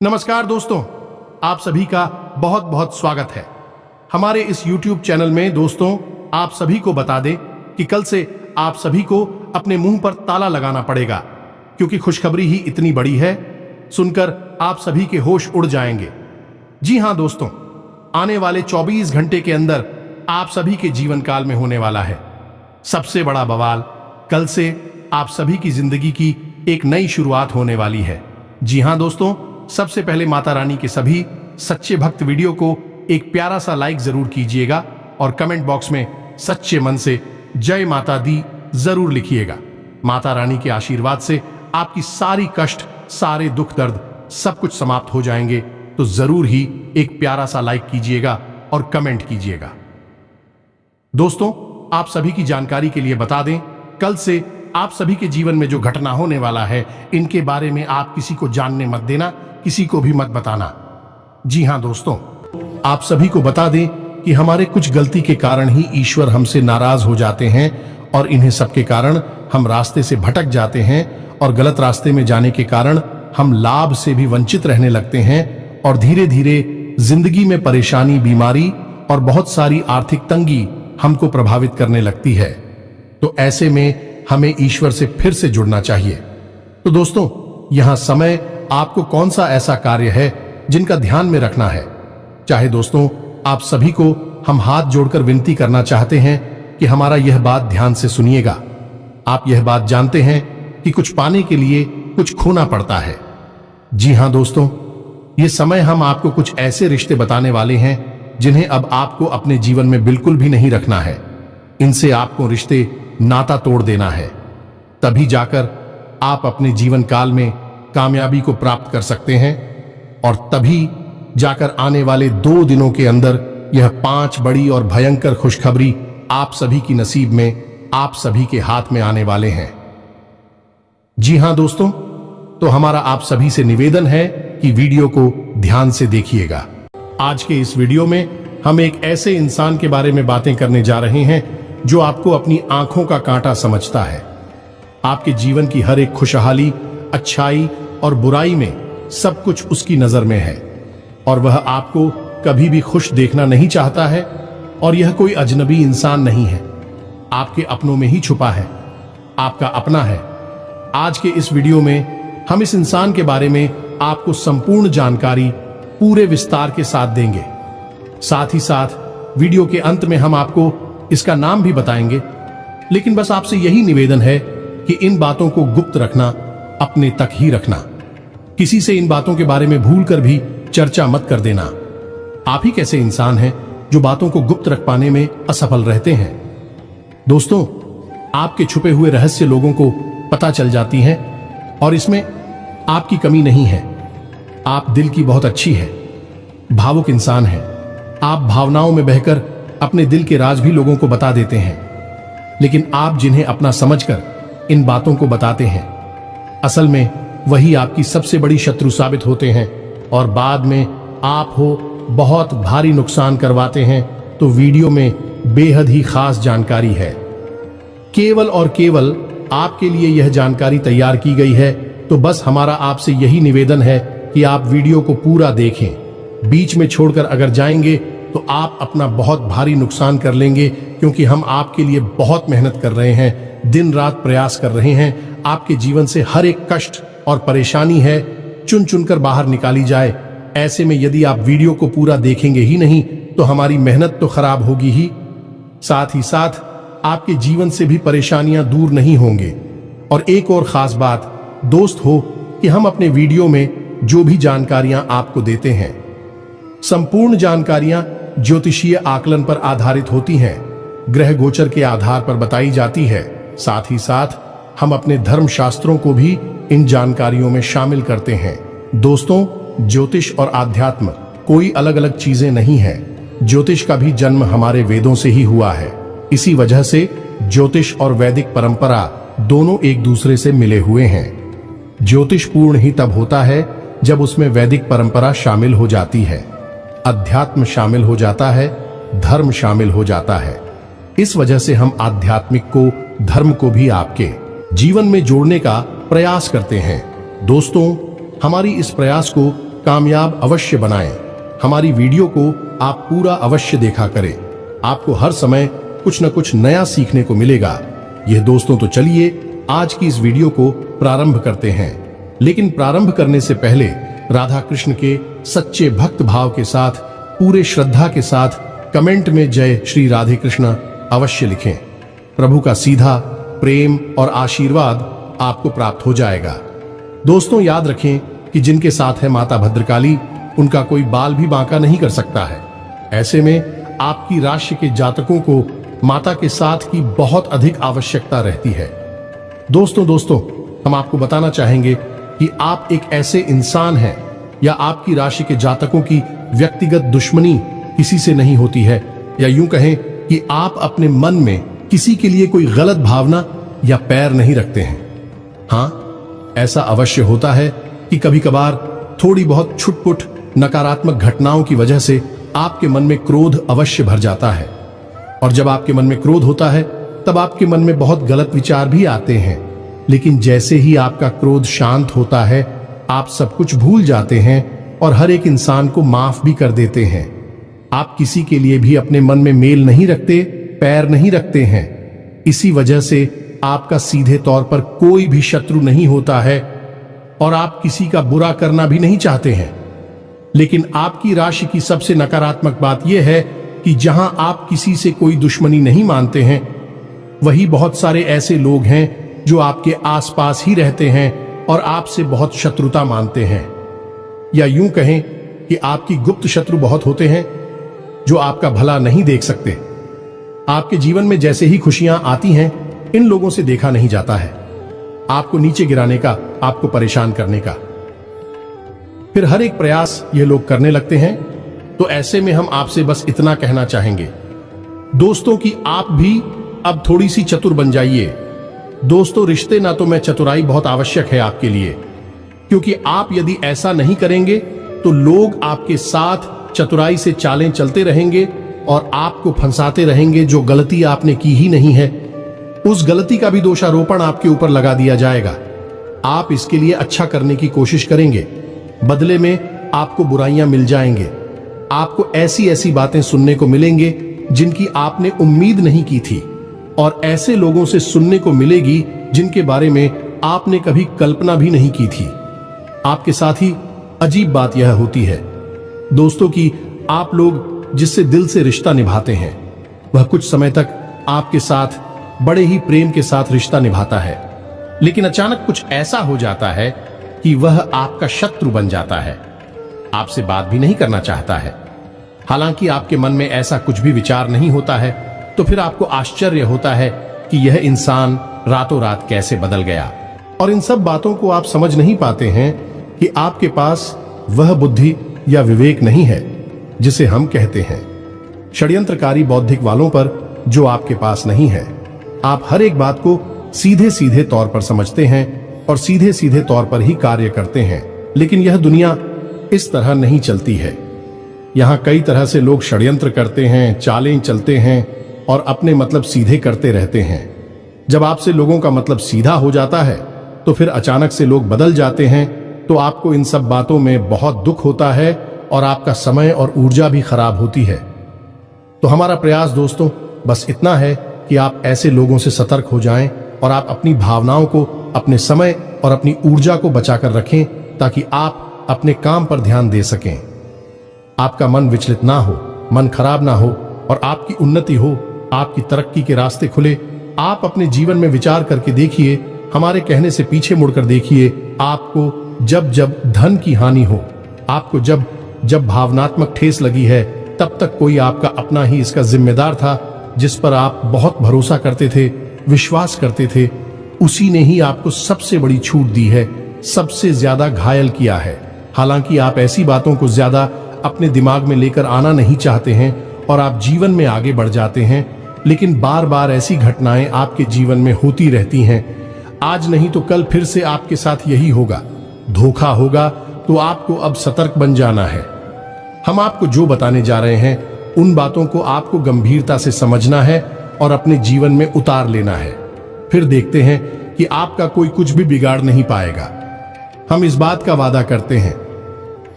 नमस्कार दोस्तों, आप सभी का बहुत बहुत स्वागत है हमारे इस YouTube चैनल में। दोस्तों, आप सभी को बता दें कि कल से आप सभी को अपने मुंह पर ताला लगाना पड़ेगा, क्योंकि खुशखबरी ही इतनी बड़ी है, सुनकर आप सभी के होश उड़ जाएंगे। जी हां दोस्तों, आने वाले 24 घंटे के अंदर आप सभी के जीवन काल में होने वाला है सबसे बड़ा बवाल। कल से आप सभी की जिंदगी की एक नई शुरुआत होने वाली है। जी हां दोस्तों, सबसे पहले माता रानी के सभी सच्चे भक्त वीडियो को एक प्यारा सा लाइक जरूर कीजिएगा और कमेंट बॉक्स में सच्चे मन से जय माता दी जरूर लिखिएगा। माता रानी के आशीर्वाद से आपकी सारी कष्ट, सारे दुख दर्द सब कुछ समाप्त हो जाएंगे। तो जरूर ही एक प्यारा सा लाइक कीजिएगा और कमेंट कीजिएगा। दोस्तों, आप सभी की जानकारी के लिए बता दें, कल से आप सभी के जीवन में जो घटना होने वाला है, इनके बारे में आप किसी को जानने मत देना, किसी को भी मत बताना। जी हां दोस्तों, आप सभी को बता दें कि हमारे कुछ गलती के कारण ही ईश्वर हमसे नाराज हो जाते हैं और इन्हें सबके कारण हम रास्ते से भटक जाते हैं और गलत रास्ते में जाने के कारण हम लाभ से भी वंचित रहने लगते हैं और धीरे धीरे जिंदगी में परेशानी, बीमारी और बहुत सारी आर्थिक तंगी हमको प्रभावित करने लगती है। तो ऐसे में हमें ईश्वर से फिर से जुड़ना चाहिए। तो दोस्तों, यहां समय आपको कौन सा ऐसा कार्य है जिनका ध्यान में रखना है। चाहे दोस्तों, आप सभी को हम हाथ जोड़कर विनती करना चाहते हैं कि हमारा यह बात ध्यान से सुनिएगा। आप यह बात जानते हैं कि कुछ पाने के लिए कुछ खोना पड़ता है। जी हां दोस्तों, ये समय हम आपको कुछ ऐसे रिश्ते बताने वाले हैं जिन्हें अब आपको अपने जीवन में बिल्कुल भी नहीं रखना है। इनसे आपको रिश्ते, नाता तोड़ देना है, तभी जाकर आप अपने जीवन काल में कामयाबी को प्राप्त कर सकते हैं और तभी जाकर आने वाले 2 दिनों के अंदर यह 5 बड़ी और भयंकर खुशखबरी आप सभी की नसीब में, आप सभी के हाथ में आने वाले हैं। जी हां दोस्तों, तो हमारा आप सभी से निवेदन है कि वीडियो को ध्यान से देखिएगा। आज के इस वीडियो में हम एक ऐसे इंसान के बारे में बातें करने जा रहे हैं जो आपको अपनी आंखों का कांटा समझता है। आपके जीवन की हर एक खुशहाली, अच्छाई और बुराई में सब कुछ उसकी नजर में है और वह आपको कभी भी खुश देखना नहीं चाहता है। और यह कोई अजनबी इंसान नहीं है, आपके अपनों में ही छुपा है, आपका अपना है। आज के इस वीडियो में हम इस इंसान के बारे में आपको संपूर्ण जानकारी पूरे विस्तार के साथ देंगे। साथ ही साथ वीडियो के अंत में हम आपको इसका नाम भी बताएंगे। लेकिन बस आपसे यही निवेदन है कि इन बातों को गुप्त रखना, अपने तक ही रखना। किसी से इन बातों के बारे में भूल कर भी चर्चा मत कर देना। आप ही कैसे इंसान हैं जो बातों को गुप्त रख पाने में असफल रहते हैं। दोस्तों, आपके छुपे हुए रहस्य लोगों को पता चल जाती हैं और इसमें आपकी कमी नहीं है। आप दिल की बहुत अच्छी है, भावुक इंसान हैं। आप भावनाओं में बहकर अपने दिल के राज भी लोगों को बता देते हैं, लेकिन आप जिन्हें अपना समझकर इन बातों को बताते हैं, असल में वही आपकी सबसे बड़ी शत्रु साबित होते हैं और बाद में आप हो बहुत भारी नुकसान करवाते हैं। तो वीडियो में बेहद ही खास जानकारी है, केवल और केवल आपके लिए यह जानकारी तैयार की गई है। तो बस हमारा आपसे यही निवेदन है कि आप वीडियो को पूरा देखें। बीच में छोड़कर अगर जाएंगे तो आप अपना बहुत भारी नुकसान कर लेंगे, क्योंकि हम आपके लिए बहुत मेहनत कर रहे हैं, दिन रात प्रयास कर रहे हैं। आपके जीवन से हर एक कष्ट और परेशानी है चुन चुनकर बाहर निकाली जाए। ऐसे में यदि आप वीडियो को पूरा देखेंगे ही नहीं तो हमारी मेहनत तो खराब होगी ही, साथ ही साथ आपके जीवन से भी परेशानियां दूर नहीं होंगे। और एक और खास बात दोस्त हो कि हम अपने वीडियो में जो भी जानकारियां आपको देते हैं, संपूर्ण जानकारियां ज्योतिषीय आकलन पर आधारित होती हैं, ग्रह गोचर के आधार पर बताई जाती है। साथ ही साथ हम अपने धर्म शास्त्रों को भी इन जानकारियों में शामिल करते हैं। दोस्तों, ज्योतिष और आध्यात्म कोई अलग अलग चीजें नहीं है। ज्योतिष का भी जन्म हमारे वेदों से ही हुआ है। इसी वजह से ज्योतिष और वैदिक परंपरा दोनों एक दूसरे से मिले हुए हैं। ज्योतिष पूर्ण ही तब होता है जब उसमें वैदिक परंपरा शामिल हो जाती है, अध्यात्म शामिल हो जाता है, धर्म शामिल हो जाता है। इस वजह से हम आध्यात्मिक को, धर्म को भी आपके जीवन में जोड़ने का प्रयास करते हैं। दोस्तों, हमारी इस प्रयास को कामयाब अवश्य बनाएं। हमारी वीडियो को आप पूरा अवश्य देखा करें। आपको हर समय कुछ न कुछ नया सीखने को मिलेगा। यह दोस्तों, तो चलिए आज की इस वीडियो को प्रारंभ करते हैं। लेकिन प्रारंभ करने से पहले राधा कृष्ण के सच्चे भक्त भाव के साथ, पूरे श्रद्धा के साथ कमेंट में जय श्री राधे कृष्ण अवश्य लिखें। प्रभु का सीधा प्रेम और आशीर्वाद आपको प्राप्त हो जाएगा। दोस्तों, याद रखें कि जिनके साथ है माता भद्रकाली, उनका कोई बाल भी बांका नहीं कर सकता है। ऐसे में आपकी राशि के जातकों को माता के साथ की बहुत अधिक आवश्यकता रहती है। दोस्तों, हम आपको बताना चाहेंगे कि आप एक ऐसे इंसान हैं या आपकी राशि के जातकों की व्यक्तिगत दुश्मनी किसी से नहीं होती है, या यूं कहें कि आप अपने मन में किसी के लिए कोई गलत भावना या पैर नहीं रखते हैं। हाँ, ऐसा अवश्य होता है कि कभी कभार थोड़ी बहुत छुटपुट नकारात्मक घटनाओं की वजह से आपके मन में क्रोध अवश्य भर जाता है। और जब आपके मन में क्रोध होता है तब आपके मन में बहुत गलत विचार भी आते हैं। लेकिन जैसे ही आपका क्रोध शांत होता है, आप सब कुछ भूल जाते हैं और हर एक इंसान को माफ भी कर देते हैं। आप किसी के लिए भी अपने मन में मेल नहीं रखते, पैर नहीं रखते हैं। इसी वजह से आपका सीधे तौर पर कोई भी शत्रु नहीं होता है और आप किसी का बुरा करना भी नहीं चाहते हैं। लेकिन आपकी राशि की सबसे नकारात्मक बात यह है कि जहां आप किसी से कोई दुश्मनी नहीं मानते हैं, वही बहुत सारे ऐसे लोग हैं जो आपके आसपास ही रहते हैं और आपसे बहुत शत्रुता मानते हैं। या यूं कहें कि आपकी गुप्त शत्रु बहुत होते हैं जो आपका भला नहीं देख सकते। आपके जीवन में जैसे ही खुशियां आती हैं, इन लोगों से देखा नहीं जाता है आपको नीचे गिराने का, आपको परेशान करने का। फिर हर एक प्रयास ये लोग करने लगते हैं। तो ऐसे में हम आपसे बस इतना कहना चाहेंगे दोस्तों कि आप भी अब थोड़ी सी चतुर बन जाइए। दोस्तों, रिश्ते नातों में चतुराई बहुत आवश्यक है आपके लिए, क्योंकि आप यदि ऐसा नहीं करेंगे तो लोग आपके साथ चतुराई से चालें चलते रहेंगे और आपको फंसाते रहेंगे। जो गलती आपने की ही नहीं है, उस गलती का भी दोषारोपण आपके ऊपर लगा दिया जाएगा। आप इसके लिए अच्छा करने की कोशिश करेंगे, बदले में आपको बुराइयां मिल जाएंगे। आपको ऐसी ऐसी बातें सुनने को मिलेंगे जिनकी आपने उम्मीद नहीं की थी, और ऐसे लोगों से सुनने को मिलेगी जिनके बारे में आपने कभी कल्पना भी नहीं की थी। आपके साथ ही अजीब बात यह होती है दोस्तों कि आप लोग जिससे दिल से रिश्ता निभाते हैं, वह कुछ समय तक आपके साथ बड़े ही प्रेम के साथ रिश्ता निभाता है, लेकिन अचानक कुछ ऐसा हो जाता है कि वह आपका शत्रु बन जाता है, आपसे बात भी नहीं करना चाहता है। हालांकि आपके मन में ऐसा कुछ भी विचार नहीं होता है, तो फिर आपको आश्चर्य होता है कि यह इंसान रातों रात कैसे बदल गया। और इन सब बातों को आप समझ नहीं पाते हैं कि आपके पास वह बुद्धि या विवेक नहीं है जिसे हम कहते हैं षड्यंत्रकारी बौद्धिक वालों पर, जो आपके पास नहीं है। आप हर एक बात को सीधे सीधे तौर पर समझते हैं और सीधे सीधे तौर पर ही कार्य करते हैं। लेकिन यह दुनिया इस तरह नहीं चलती है। यहां कई तरह से लोग षड्यंत्र करते हैं, चालें चलते हैं और अपने मतलब सीधे करते रहते हैं। जब आपसे लोगों का मतलब सीधा हो जाता है तो फिर अचानक से लोग बदल जाते हैं, तो आपको इन सब बातों में बहुत दुख होता है और आपका समय और ऊर्जा भी खराब होती है। तो हमारा प्रयास दोस्तों बस इतना है कि आप ऐसे लोगों से सतर्क हो जाएं और आप अपनी भावनाओं को, अपने समय और अपनी ऊर्जा को बचाकर रखें, ताकि आप अपने काम पर ध्यान दे सकें। आपका मन विचलित ना हो, मन खराब ना हो और आपकी उन्नति हो, आपकी तरक्की के रास्ते खुले। आप अपने जीवन में विचार करके देखिए, हमारे कहने से पीछे मुड़कर देखिए। आपको जब जब धन की हानि हो, आपको जब जब भावनात्मक ठेस लगी है, तब तक कोई आपका अपना ही इसका जिम्मेदार था, जिस पर आप बहुत भरोसा करते थे, विश्वास करते थे। उसी ने ही आपको सबसे बड़ी छूट दी है, सबसे ज्यादा घायल किया है। हालांकि आप ऐसी बातों को ज्यादा अपने दिमाग में लेकर आना नहीं चाहते हैं और आप जीवन में आगे बढ़ जाते हैं, लेकिन बार बार ऐसी घटनाएं आपके जीवन में होती रहती हैं। आज नहीं तो कल फिर से आपके साथ यही होगा। धोखा होगा तो आपको अब सतर्क बन जाना है। हम आपको जो बताने जा रहे हैं, उन बातों को आपको गंभीरता से समझना है और अपने जीवन में उतार लेना है। फिर देखते हैं कि आपका कोई कुछ भी बिगाड़ नहीं पाएगा। हम इस बात का वादा करते हैं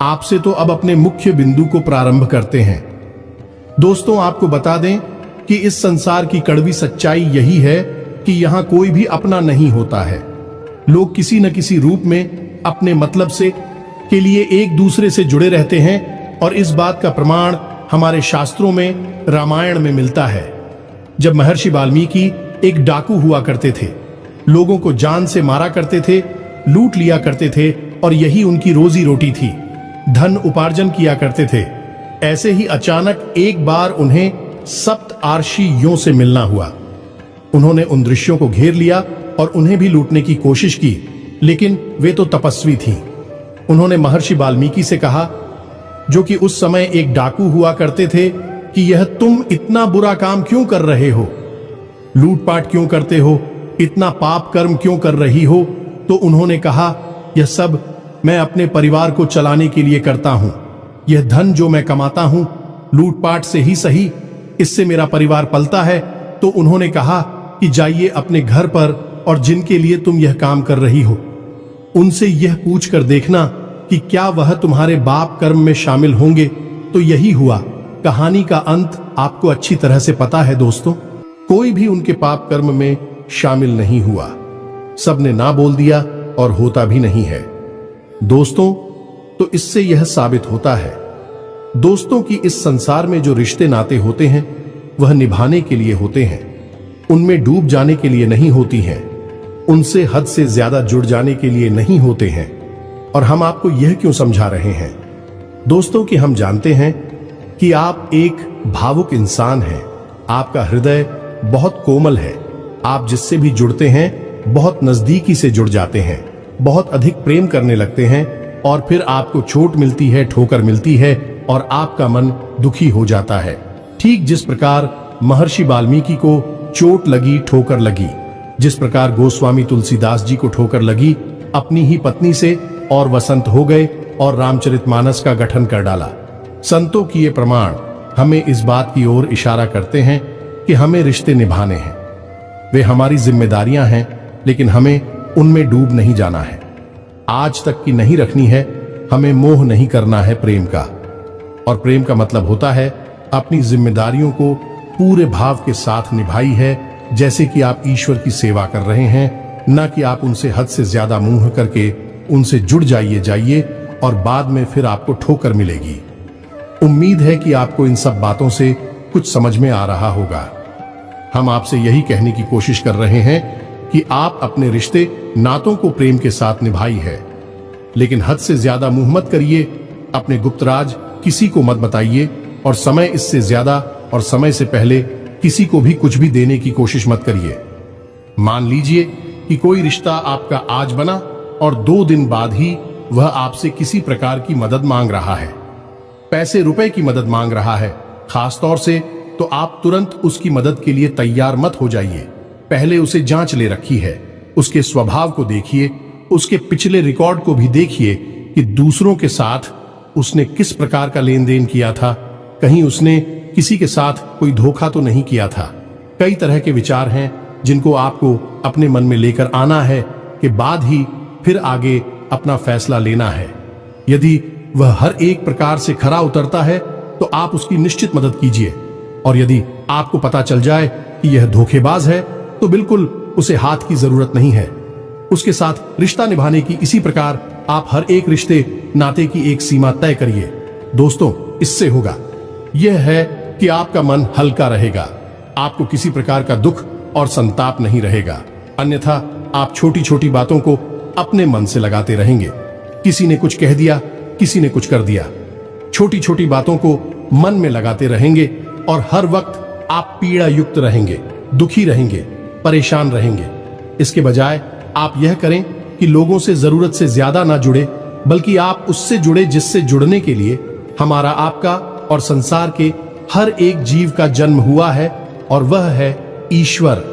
आपसे तो अब अपने मुख्य बिंदु को प्रारंभ करते हैं। दोस्तों, आपको बता दें कि इस संसार की कड़वी सच्चाई यही है कि यहां कोई भी अपना नहीं होता है। लोग किसी न किसी रूप में अपने मतलब से के लिए एक दूसरे से जुड़े रहते हैं और इस बात का प्रमाण हमारे शास्त्रों में, रामायण में मिलता है। जब महर्षि वाल्मीकि एक डाकू हुआ करते थे, लोगों को जान से मारा करते थे, लूट लिया करते थे और यही उनकी रोजी रोटी थी, धन उपार्जन किया करते थे। ऐसे ही अचानक एक बार उन्हें सप्त आर्षियों से मिलना हुआ। उन्होंने उन दृश्यों को घेर लिया और उन्हें भी लूटने की कोशिश की, लेकिन वे तो तपस्वी थीं। उन्होंने महर्षि वाल्मीकि से कहा, जो कि उस समय एक डाकू हुआ करते थे, कि यह तुम इतना बुरा काम क्यों कर रहे हो, लूटपाट क्यों करते हो, इतना पाप कर्म क्यों कर रही हो। तो उन्होंने कहा, यह सब मैं अपने परिवार को चलाने के लिए करता हूं। यह धन जो मैं कमाता हूं, लूटपाट से ही सही, इससे मेरा परिवार पलता है। तो उन्होंने कहा कि जाइए अपने घर पर और जिनके लिए तुम यह काम कर रही हो, उनसे यह पूछ कर देखना कि क्या वह तुम्हारे पाप कर्म में शामिल होंगे। तो यही हुआ। कहानी का अंत आपको अच्छी तरह से पता है दोस्तों। कोई भी उनके पाप कर्म में शामिल नहीं हुआ, सबने ना बोल दिया और होता भी नहीं है। दोस्तों, तो इससे यह साबित होता है दोस्तों कि इस संसार में जो रिश्ते नाते होते हैं वह निभाने के लिए होते हैं, उनमें डूब जाने के लिए नहीं होती हैं, उनसे हद से ज्यादा जुड़ जाने के लिए नहीं होते हैं। और हम आपको यह क्यों समझा रहे हैं दोस्तों कि हम जानते हैं कि आप एक भावुक इंसान हैं, आपका हृदय बहुत कोमल है, आप जिससे भी जुड़ते हैं बहुत नजदीकी से जुड़ जाते हैं, बहुत अधिक प्रेम करने लगते हैं और फिर आपको चोट मिलती है, ठोकर मिलती है और आपका मन दुखी हो जाता है। ठीक जिस प्रकार महर्षि वाल्मीकि को चोट लगी, ठोकर लगी, जिस प्रकार गोस्वामी तुलसीदास जी को ठोकर लगी अपनी ही पत्नी से और वसंत हो गए और रामचरितमानस का गठन कर डाला। संतों की ये प्रमाण हमें इस बात की ओर इशारा करते हैं कि हमें रिश्ते निभाने हैं, वे हमारी जिम्मेदारियां हैं, लेकिन हमें उनमें डूब नहीं जाना है। आज तक की नहीं रखनी है, हमें मोह नहीं करना है प्रेम का। और प्रेम का मतलब होता है अपनी जिम्मेदारियों को पूरे भाव के साथ निभाई है, जैसे कि आप ईश्वर की सेवा कर रहे हैं, न कि आप उनसे हद से ज्यादा मुंह करके उनसे जुड़ जाइए और बाद में फिर आपको ठोकर मिलेगी। उम्मीद है कि आपको इन सब बातों से कुछ समझ में आ रहा होगा। हम आपसे यही कहने की कोशिश कर रहे हैं कि आप अपने रिश्ते नातों को प्रेम के साथ निभाई है, लेकिन हद से ज्यादा मुंह मत करिए, अपने गुप्त राज किसी को मत बताइए और समय इससे ज्यादा और समय से पहले किसी को भी कुछ भी देने की कोशिश मत करिए। मान लीजिए कि कोई रिश्ता आपका आज बना और 2 दिन बाद ही वह आपसे किसी प्रकार की मदद मांग रहा है, पैसे रुपए की मदद मांग रहा है खास तौर से, तो आप तुरंत उसकी मदद के लिए तैयार मत हो जाइए। पहले उसे जांच ले रखी है, उसके स्वभाव को देखिए, उसके पिछले रिकॉर्ड को भी देखिए कि दूसरों के साथ उसने किस प्रकार का लेन देन किया था, कहीं उसने किसी के साथ कोई धोखा तो नहीं किया था। कई तरह के विचार हैं जिनको आपको अपने मन में लेकर आना है कि बाद ही फिर आगे अपना फैसला लेना है। यदि वह हर एक प्रकार से खरा उतरता है तो आप उसकी निश्चित मदद कीजिए, और यदि आपको पता चल जाए कि यह धोखेबाज है तो बिल्कुल उसे हाथ की जरूरत नहीं है। उसके साथ रिश्ता निभाने की इसी प्रकार आप हर एक रिश्ते नाते की एक सीमा तय करिए। दोस्तों, इससे होगा यह है कि आपका मन हल्का रहेगा, आपको किसी प्रकार का दुख और संताप नहीं रहेगा। अन्यथा आप छोटी छोटी बातों को अपने मन से लगाते रहेंगे। किसी ने कुछ कह दिया, किसी ने कुछ कर दिया, छोटी छोटी बातों को मन में लगाते रहेंगे और हर वक्त आप पीड़ा युक्त रहेंगे, दुखी रहेंगे, परेशान रहेंगे। इसके बजाय आप यह करें कि लोगों से जरूरत से ज्यादा ना जुड़े, बल्कि आप उससे जुड़े जिससे जुड़ने के लिए हमारा, आपका और संसार के हर एक जीव का जन्म हुआ है, और वह है ईश्वर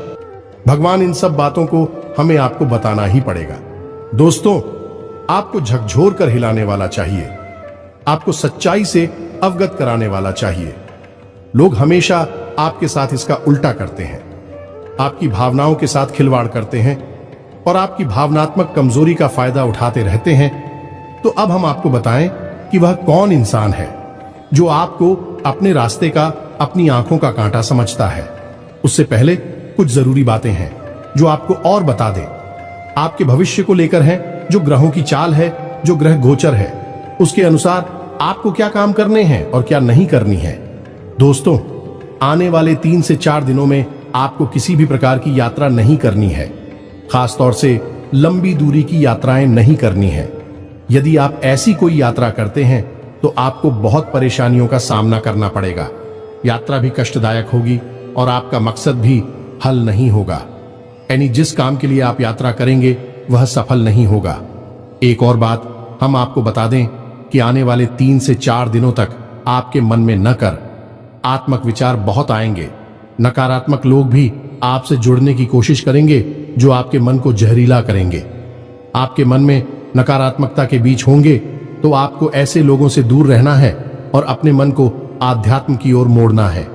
भगवान। इन सब बातों को हमें आपको बताना ही पड़ेगा। दोस्तों, आपको झकझोर कर हिलाने वाला चाहिए, आपको सच्चाई से अवगत कराने वाला चाहिए। लोग हमेशा आपके साथ इसका उल्टा करते हैं, आपकी भावनाओं के साथ खिलवाड़ करते हैं और आपकी भावनात्मक कमजोरी का फायदा उठाते रहते हैं। तो अब हम आपको बताएं कि वह कौन इंसान है जो आपको अपने रास्ते का अपनी आंखों का कांटा समझता है। उससे पहले कुछ जरूरी बातें हैं जो आपको और बता दें। आपके भविष्य को लेकर है, जो ग्रहों की चाल है, जो ग्रह गोचर है, उसके अनुसार आपको क्या काम करने हैं और क्या नहीं करनी है। दोस्तों, आने वाले 3 से 4 दिनों में आपको किसी भी प्रकार की यात्रा नहीं करनी है। खासतौर से लंबी दूरी की यात्राएं नहीं करनी है। यदि आप ऐसी कोई यात्रा करते हैं तो आपको बहुत परेशानियों का सामना करना पड़ेगा। यात्रा भी कष्टदायक होगी और आपका मकसद भी हल नहीं होगा। यानी जिस काम के लिए आप यात्रा करेंगे वह सफल नहीं होगा। एक और बात हम आपको बता दें कि आने वाले 3 से 4 दिनों तक आपके मन में नकारात्मक विचार बहुत आएंगे। नकारात्मक लोग भी आपसे जुड़ने की कोशिश करेंगे जो आपके मन को जहरीला करेंगे। आपके मन में नकारात्मकता के बीच होंगे तो आपको ऐसे लोगों से दूर रहना है और अपने मन को आध्यात्म की ओर मोड़ना है।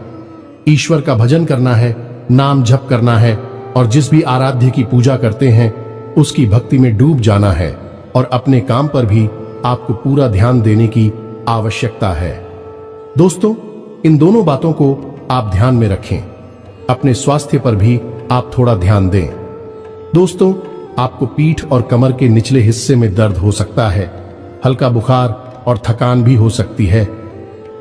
ईश्वर का भजन करना है, नाम जप करना है और जिस भी आराध्य की पूजा करते हैं उसकी भक्ति में डूब जाना है और अपने काम पर भी आपको पूरा ध्यान देने की आवश्यकता है। दोस्तों, इन दोनों बातों को आप ध्यान में रखें। अपने स्वास्थ्य पर भी आप थोड़ा ध्यान दें। दोस्तों, आपको पीठ और कमर के निचले हिस्से में दर्द हो सकता है, हल्का बुखार और थकान भी हो सकती है।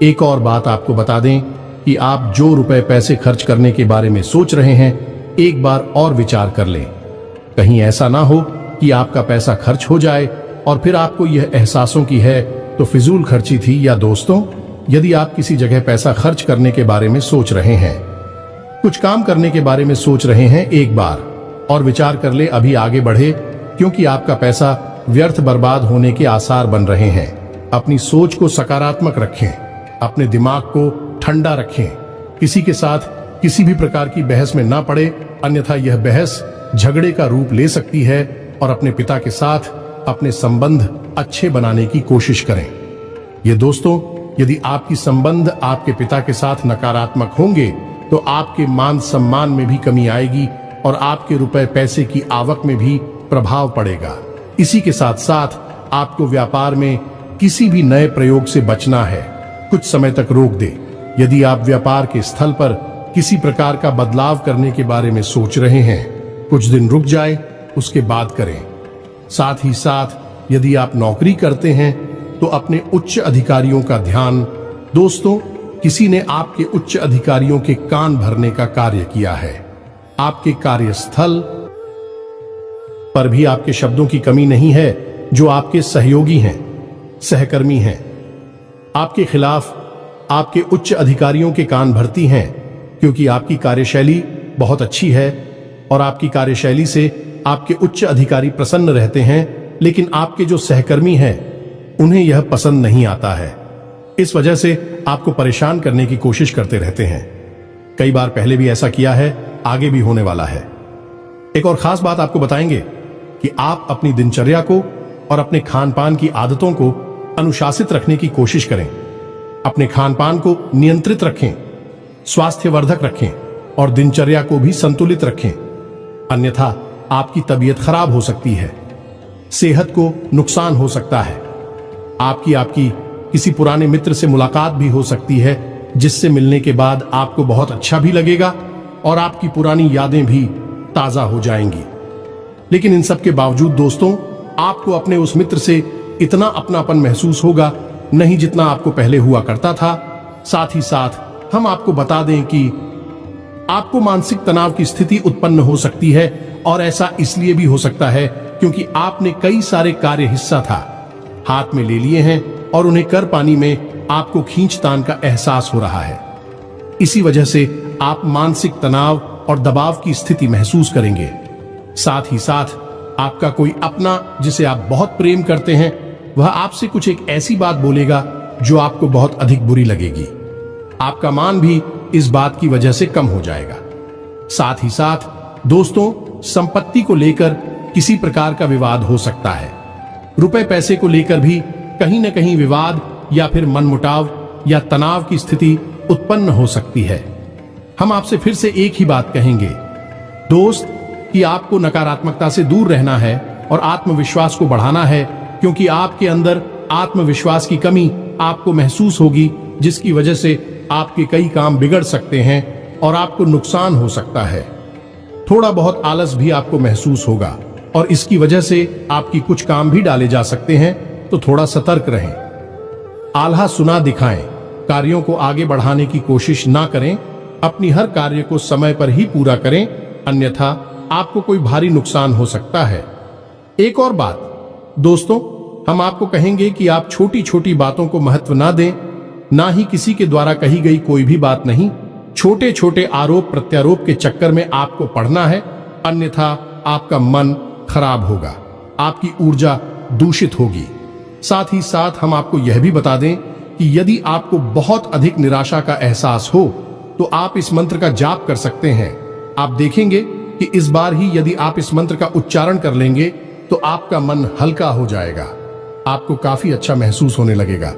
एक और बात आपको बता दें कि आप जो रुपए पैसे खर्च करने के बारे में सोच रहे हैं, एक बार और विचार कर लें। कहीं ऐसा ना हो कि आपका पैसा खर्च हो जाए और फिर आपको यह एहसासों की है तो फिजूल खर्ची थी। या दोस्तों, यदि आप किसी जगह पैसा खर्च करने के बारे में सोच रहे हैं, कुछ काम करने के बारे में सोच रहे हैं, एक बार और विचार कर ले, अभी आगे बढ़े, क्योंकि आपका पैसा व्यर्थ बर्बाद होने के आसार बन रहे हैं। अपनी सोच को सकारात्मक रखें, अपने दिमाग को ठंडा रखें, किसी के साथ किसी भी प्रकार की बहस में ना पड़े, अन्यथा यह बहस झगड़े का रूप ले सकती है। और अपने पिता के साथ अपने संबंध अच्छे बनाने की कोशिश करें। ये दोस्तों, यदि आपकी संबंध आपके पिता के साथ नकारात्मक होंगे तो आपके मान सम्मान में भी कमी आएगी और आपके रुपए पैसे की आवक में भी प्रभाव पड़ेगा। इसी के साथ साथ आपको व्यापार में किसी भी नए प्रयोग से बचना है, कुछ समय तक रोक दे। यदि आप व्यापार के स्थल पर किसी प्रकार का बदलाव करने के बारे में सोच रहे हैं, कुछ दिन रुक जाए, उसके बाद करें। साथ ही साथ यदि आप नौकरी करते हैं तो अपने उच्च अधिकारियों का ध्यान। दोस्तों, किसी ने आपके उच्च अधिकारियों के कान भरने का कार्य किया है। आपके कार्यस्थल पर भी आपके शब्दों की कमी नहीं है। जो आपके सहयोगी हैं, सहकर्मी हैं, आपके खिलाफ आपके उच्च अधिकारियों के कान भरती हैं, क्योंकि आपकी कार्यशैली बहुत अच्छी है और आपकी कार्यशैली से आपके उच्च अधिकारी प्रसन्न रहते हैं। लेकिन आपके जो सहकर्मी हैं उन्हें यह पसंद नहीं आता है। इस वजह से आपको परेशान करने की कोशिश करते रहते हैं। कई बार पहले भी ऐसा किया है, आगे भी होने वाला है। एक और खास बात आपको बताएंगे कि आप अपनी दिनचर्या को और अपने खान पान की आदतों को अनुशासित रखने की कोशिश करें। अपने खान पान को नियंत्रित रखें, स्वास्थ्यवर्धक रखें और दिनचर्या को भी संतुलित रखें, अन्यथा आपकी तबीयत खराब हो सकती है, सेहत को नुकसान हो सकता है। आपकी किसी पुराने मित्र से मुलाकात भी हो सकती है, जिससे मिलने के बाद आपको बहुत अच्छा भी लगेगा और आपकी पुरानी यादें भी ताजा हो जाएंगी। लेकिन इन सब के बावजूद दोस्तों, आपको अपने उस मित्र से इतना अपनापन महसूस होगा नहीं जितना आपको पहले हुआ करता था। साथ ही साथ हम आपको बता दें कि आपको मानसिक तनाव की स्थिति उत्पन्न हो सकती है और ऐसा इसलिए भी हो सकता है क्योंकि आपने कई सारे कार्य हिस्सा था हाथ में ले लिए हैं और उन्हें कर पाने में आपको खींचतान का एहसास हो रहा है। इसी वजह से आप मानसिक तनाव और दबाव की स्थिति महसूस करेंगे। साथ ही साथ आपका कोई अपना जिसे आप बहुत प्रेम करते हैं, वह आपसे कुछ एक ऐसी बात बोलेगा जो आपको बहुत अधिक बुरी लगेगी। आपका मान भी इस बात की वजह से कम हो जाएगा। साथ ही साथ दोस्तों, संपत्ति को लेकर किसी प्रकार का विवाद हो सकता है। रुपए पैसे को लेकर भी कहीं न कहीं विवाद या फिर मनमुटाव या तनाव की स्थिति उत्पन्न हो सकती है। हम आपसे फिर से एक ही बात कहेंगे दोस्त, कि आपको नकारात्मकता से दूर रहना है और आत्मविश्वास को बढ़ाना है, क्योंकि आपके अंदर आत्मविश्वास की कमी आपको महसूस होगी, जिसकी वजह से आपके कई काम बिगड़ सकते हैं और आपको नुकसान हो सकता है। थोड़ा बहुत आलस भी आपको महसूस होगा और इसकी वजह से आपकी कुछ काम भी डाले जा सकते हैं, तो थोड़ा सतर्क रहें। आल्हा सुना दिखाएं, कार्यों को आगे बढ़ाने की कोशिश ना करें, अपनी हर कार्य को समय पर ही पूरा करें, अन्यथा आपको कोई भारी नुकसान हो सकता है। एक और बात दोस्तों, हम आपको कहेंगे कि आप छोटी छोटी बातों को महत्व ना दें, ना ही किसी के द्वारा कही गई कोई भी बात नहीं। छोटे छोटे आरोप प्रत्यारोप के चक्कर में आपको पड़ना है, अन्यथा आपका मन खराब होगा, आपकी ऊर्जा दूषित होगी। साथ ही साथ हम आपको यह भी बता दें कि यदि आपको बहुत अधिक निराशा का एहसास हो तो आप इस मंत्र का जाप कर सकते हैं। आप देखेंगे कि इस बार ही यदि आप इस मंत्र का उच्चारण कर लेंगे तो आपका मन हल्का हो जाएगा, आपको काफी अच्छा महसूस होने लगेगा।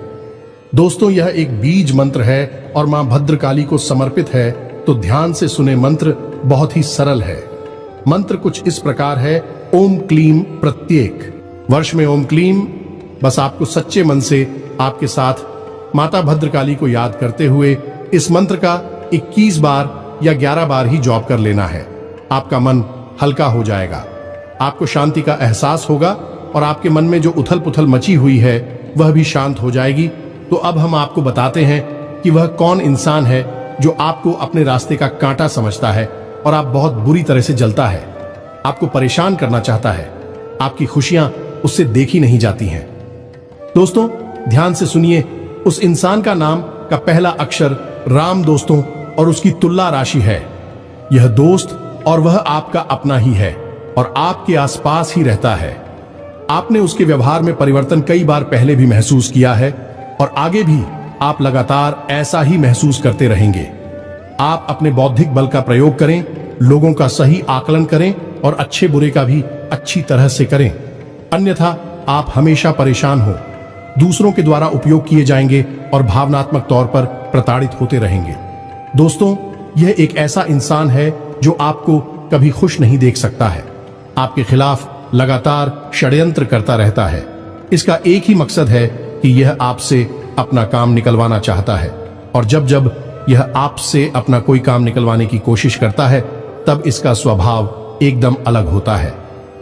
दोस्तों, यह एक बीज मंत्र है और मां भद्रकाली को समर्पित है, तो ध्यान से सुने। मंत्र बहुत ही सरल है। मंत्र कुछ इस प्रकार है: ओम क्लीम प्रत्येक वर्ष में ओम क्लीम। बस आपको सच्चे मन से आपके साथ माता भद्रकाली को याद करते हुए इस मंत्र का 21 बार या 11 बार ही जॉब कर लेना है। आपका मन हल्का हो जाएगा, आपको शांति का एहसास होगा और आपके मन में जो उथल पुथल मची हुई है वह भी शांत हो जाएगी। तो अब हम आपको बताते हैं कि वह कौन इंसान है जो आपको अपने रास्ते का कांटा समझता है और आप बहुत बुरी तरह से जलता है, आपको परेशान करना चाहता है, आपकी खुशियां उससे देखी नहीं जाती हैं। दोस्तों, ध्यान से सुनिए। उस इंसान का नाम का पहला अक्षर राम दोस्तों और उसकी तुल्ला राशि है। यह दोस्त और वह आपका अपना ही है और आपके आसपास ही रहता है। आपने उसके व्यवहार में परिवर्तन कई बार पहले भी महसूस किया है और आगे भी आप लगातार ऐसा ही महसूस करते रहेंगे। आप अपने बौद्धिक बल का प्रयोग करें, लोगों का सही आकलन करें और अच्छे बुरे का भी अच्छी तरह से करें, अन्यथा आप हमेशा परेशान हो, दूसरों के द्वारा उपयोग किए जाएंगे और भावनात्मक तौर पर प्रताड़ित होते रहेंगे। दोस्तों, यह एक ऐसा इंसान है जो आपको कभी खुश नहीं देख सकता है, आपके खिलाफ लगातार षड्यंत्र करता रहता है। इसका एक ही मकसद है कि यह आपसे अपना काम निकलवाना चाहता है और जब जब यह आपसे अपना कोई काम निकलवाने की कोशिश करता है तब इसका स्वभाव एकदम अलग होता है।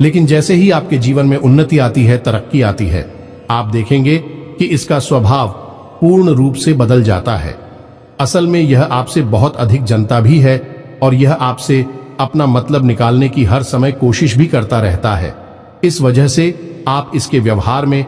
लेकिन जैसे ही आपके जीवन में उन्नति आती है, तरक्की आती है, आप देखेंगे कि इसका स्वभाव पूर्ण रूप से बदल जाता है। असल में यह आपसे बहुत अधिक जनता भी है और यह आपसे अपना मतलब निकालने की हर समय कोशिश भी करता रहता है। इस वजह से आप इसके व्यवहार में